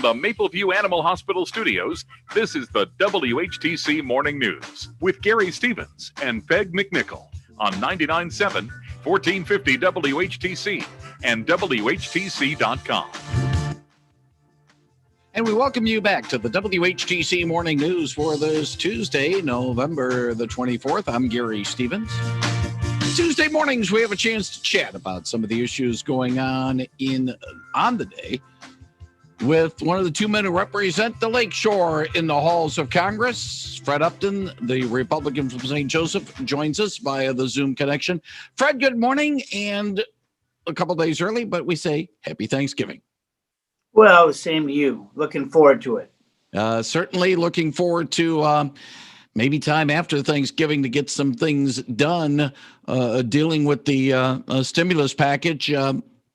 the Mapleview Animal Hospital studios, this is the WHTC Morning News with Gary Stevens and Peg McNichol on 99.7, 1450 WHTC and WHTC.com. And we welcome you back to the WHTC Morning News for this Tuesday, November the 24th. I'm Gary Stevens. Tuesday mornings, we have a chance to chat about some of the issues going on the day with one of the two men who represent the Lakeshore in the halls of Congress. Fred Upton, the Republican from St. Joseph, joins us via the Zoom connection. Fred, good morning, and a couple days early, but we say happy Thanksgiving. Well, the same to you. Looking forward to it. Certainly looking forward to maybe time after Thanksgiving to get some things done, dealing with the stimulus package.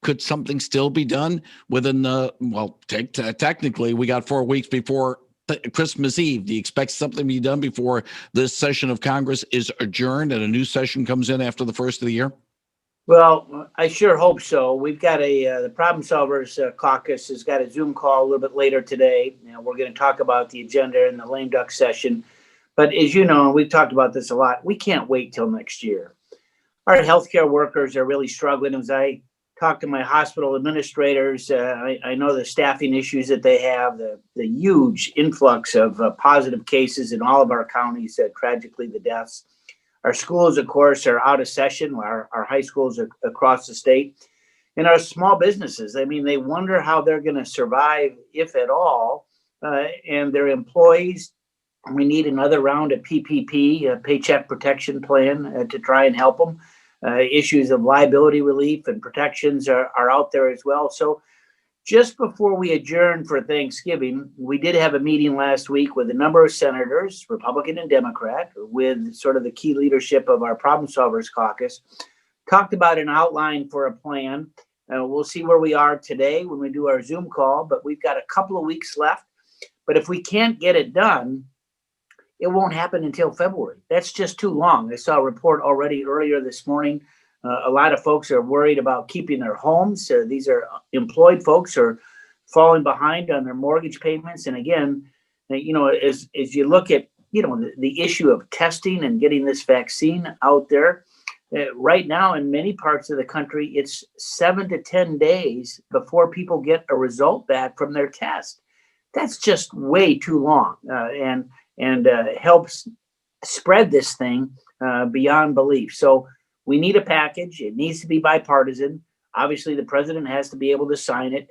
Could something still be done within technically we got 4 weeks before Christmas Eve. Do you expect something to be done before this session of Congress is adjourned and a new session comes in after the first of the year? Well, I sure hope so. We've got the Problem Solvers Caucus has got a Zoom call a little bit later today. We're going to talk about the agenda in the lame duck session. But as you know, and we've talked about this a lot, we can't wait till next year. Our healthcare workers are really struggling. As I talk to my hospital administrators, I know the staffing issues that they have, the huge influx of positive cases in all of our counties, tragically the deaths. Our schools, of course, are out of session, our high schools are across the state. And our small businesses, I mean, they wonder how they're going to survive, if at all, and their employees. We need another round of PPP, Paycheck Protection Plan, to try and help them. Issues of liability relief and protections are out there as well. So just before we adjourn for Thanksgiving, we did have a meeting last week with a number of senators, Republican and Democrat, with sort of the key leadership of our Problem Solvers Caucus, talked about an outline for a plan. We'll see where we are today when we do our Zoom call, but we've got a couple of weeks left. But if we can't get it done, it won't happen until February. That's just too long. I saw a report already earlier this morning. A lot of folks are worried about keeping their homes. These are employed folks who are falling behind on their mortgage payments. And again, as you look at, the issue of testing and getting this vaccine out there, right now in many parts of the country, it's 7 to 10 days before people get a result back from their test. That's just way too long and helps spread this thing beyond belief. So we need a package. It needs to be bipartisan. Obviously, the president has to be able to sign it.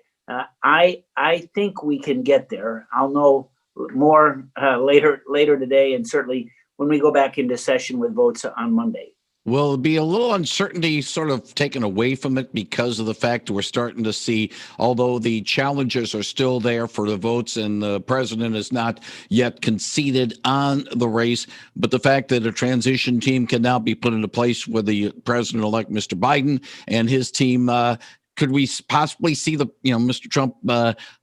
I think we can get there. I'll know more later today, and certainly when we go back into session with votes on Monday. Will be a little uncertainty sort of taken away from it because of the fact we're starting to see, although the challenges are still there for the votes and the president is not yet conceded on the race, but the fact that a transition team can now be put into place with the president-elect Mr. Biden and his team, could we possibly see Mr. Trump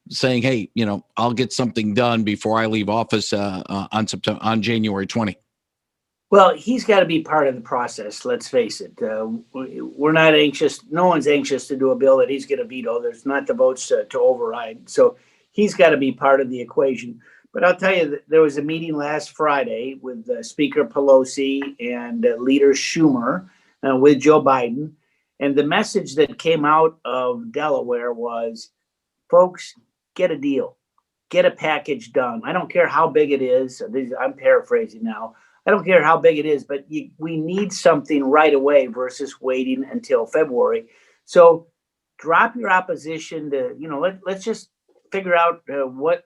saying, hey, I'll get something done before I leave office on January 20? Well, he's got to be part of the process. Let's face it. We're not anxious. No one's anxious to do a bill that he's going to veto. There's not the votes to override. So he's got to be part of the equation. But I'll tell you, there was a meeting last Friday with Speaker Pelosi and Leader Schumer with Joe Biden. And the message that came out of Delaware was, folks, get a deal. Get a package done. I don't care how big it is. I'm paraphrasing now. I don't care how big it is, but we need something right away versus waiting until February. So drop your opposition to, let's just figure out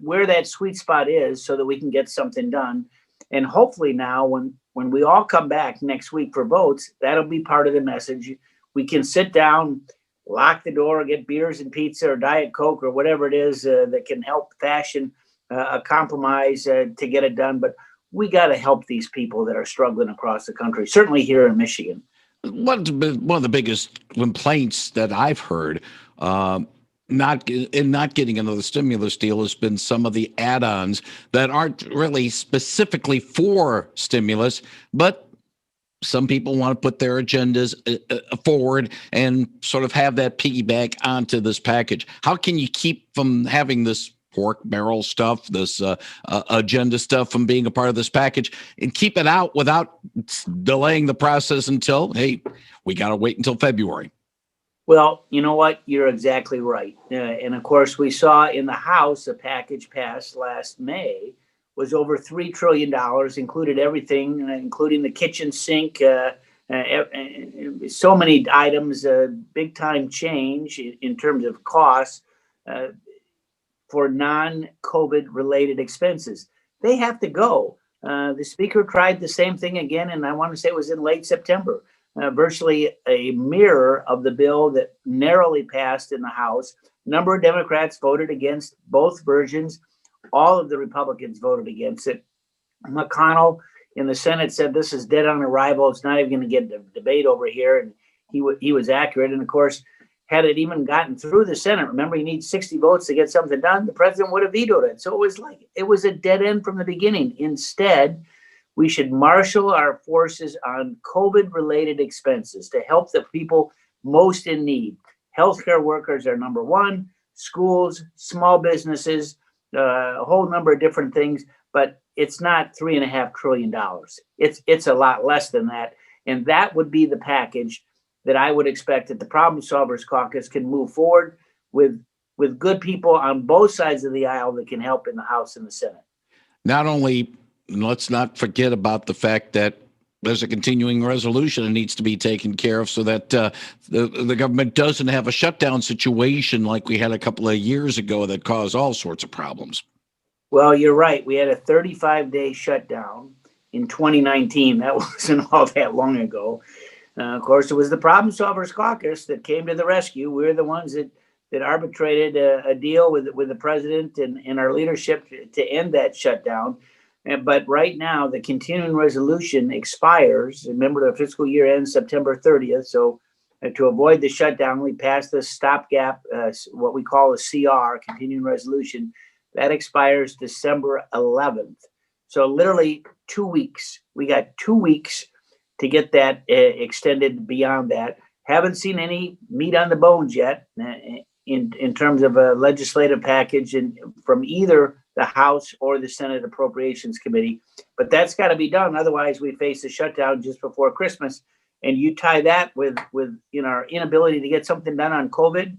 where that sweet spot is so that we can get something done. And hopefully now when we all come back next week for votes, that'll be part of the message. We can sit down, lock the door, get beers and pizza or Diet Coke or whatever it is that can help fashion a compromise to get it done. But we got to help these people that are struggling across the country, certainly here in Michigan. One of the biggest complaints that I've heard not getting another stimulus deal has been some of the add-ons that aren't really specifically for stimulus, but some people want to put their agendas forward and sort of have that piggyback onto this package. How can you keep from having this pork barrel stuff, this agenda stuff from being a part of this package, and keep it out without delaying the process until, hey, we got to wait until February. Well, you know what? You're exactly right. And of course, we saw in the House a package passed last May was over $3 trillion, included everything, including the kitchen sink, so many items, big time change in terms of costs for non-COVID related expenses. They have to go. The speaker tried the same thing again, and I want to say it was in late September. Virtually a mirror of the bill that narrowly passed in the House. A number of Democrats voted against both versions. All of the Republicans voted against it. McConnell in the Senate said this is dead on arrival. It's not even going to get a debate over here. And he was accurate. And of course, had it even gotten through the Senate, remember, you need 60 votes to get something done. The president would have vetoed it. So it was a dead end from the beginning. Instead, we should marshal our forces on COVID-related expenses to help the people most in need. Healthcare workers are number one, schools, small businesses, a whole number of different things, but it's not $3.5 trillion. It's a lot less than that. And that would be the package that I would expect that the Problem Solvers Caucus can move forward with good people on both sides of the aisle that can help in the House and the Senate. Not only, let's not forget about the fact that there's a continuing resolution that needs to be taken care of so that the government doesn't have a shutdown situation like we had a couple of years ago that caused all sorts of problems. Well, you're right. We had a 35-day shutdown in 2019. That wasn't all that long ago. Of course, it was the Problem Solvers Caucus that came to the rescue. We're the ones that arbitrated a deal with the president and our leadership to end that shutdown. But right now, the continuing resolution expires. Remember, the fiscal year ends September 30th. So to avoid the shutdown, we passed this stopgap, what we call a CR, continuing resolution. That expires December 11th. So literally 2 weeks. We got 2 weeks to get that extended beyond that. Haven't seen any meat on the bones yet in terms of a legislative package from either the House or the Senate Appropriations Committee. But that's got to be done. Otherwise, we face a shutdown just before Christmas. And you tie that with our inability to get something done on COVID,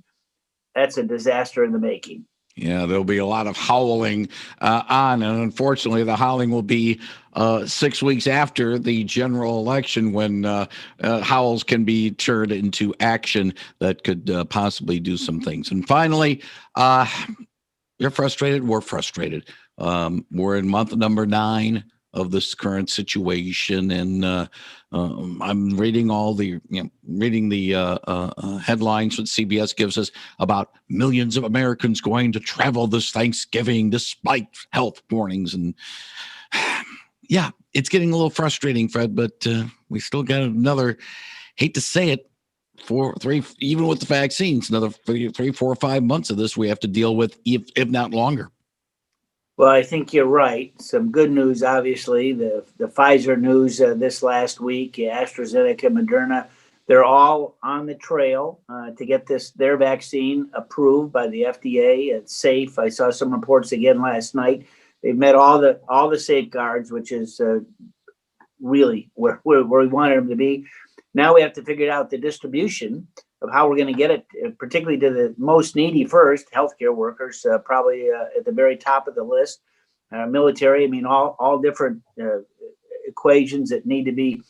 that's a disaster in the making. Yeah, there'll be a lot of howling on, and unfortunately, the howling will be 6 weeks after the general election when howls can be turned into action that could possibly do some things. And finally, you're frustrated. We're frustrated. We're in month number 9 of this current situation, and I'm reading the headlines that CBS gives us about millions of Americans going to travel this Thanksgiving despite health warnings, and yeah, it's getting a little frustrating, Fred. But we still got another. Hate to say it. 4-3, even with the vaccines, another 3, 4, 5 months of this we have to deal with, if not longer. Well, I think you're right. Some good news, obviously. The Pfizer news this last week, AstraZeneca, Moderna, they're all on the trail to get their vaccine approved by the FDA. It's safe. I saw some reports again last night. They've met all the safeguards, which is really where we wanted them to be. Now we have to figure out the distribution of how we're going to get it, particularly to the most needy first, healthcare workers, probably at the very top of the list, military. I mean, all different equations that need to be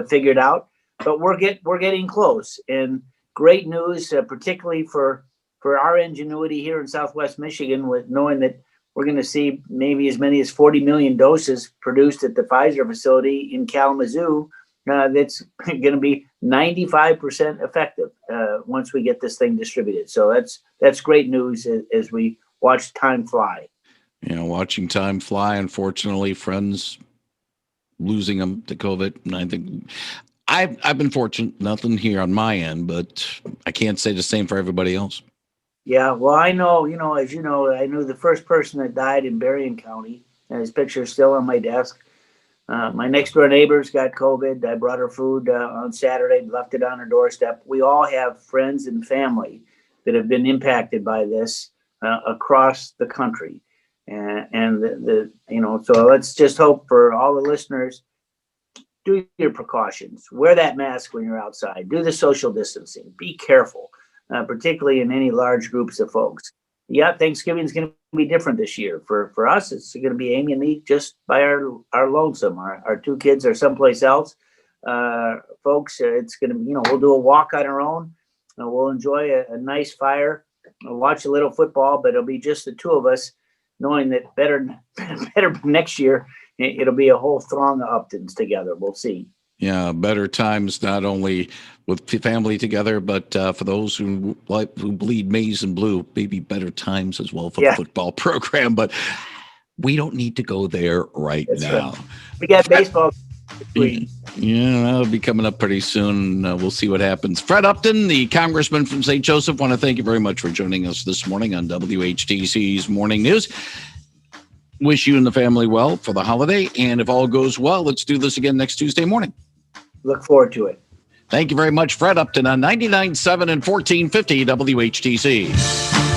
figured out. But we're getting close. And great news, particularly for our ingenuity here in Southwest Michigan, with knowing that we're going to see maybe as many as 40 million doses produced at the Pfizer facility in Kalamazoo. That's going to be 95% effective once we get this thing distributed. So that's great news as we watch time fly. Yeah, watching time fly. Unfortunately, friends losing them to COVID. And I think I've been fortunate. Nothing here on my end, but I can't say the same for everybody else. Yeah, well, I know, as you know, I knew the first person that died in Berrien County, and his picture is still on my desk. My next door neighbor's got COVID. I brought her food on Saturday, left it on her doorstep. We all have friends and family that have been impacted by this. across the country. And so let's just hope for all the listeners, do your precautions, wear that mask when you're outside, do the social distancing, be careful, particularly in any large groups of folks. Yeah, Thanksgiving is going to be different this year. For us, it's going to be Amy and me just by our lonesome. Our two kids are someplace else. Folks, it's going to be, we'll do a walk on our own. We'll enjoy a nice fire, we'll watch a little football, but it'll be just the two of us, knowing that better next year, it'll be a whole throng of Uptons together. We'll see. Yeah, better times, not only with family together, but for those who bleed maize and blue, maybe better times as well for the football program. But we don't need to go there That's now. Right. We got baseball. Yeah, that'll be coming up pretty soon. We'll see what happens. Fred Upton, the Congressman from St. Joseph, want to thank you very much for joining us this morning on WHTC's Morning News. Wish you and the family well for the holiday. And if all goes well, let's do this again next Tuesday morning. Look forward to it. Thank you very much, Fred Upton on 99.7 and 1450 WHTC.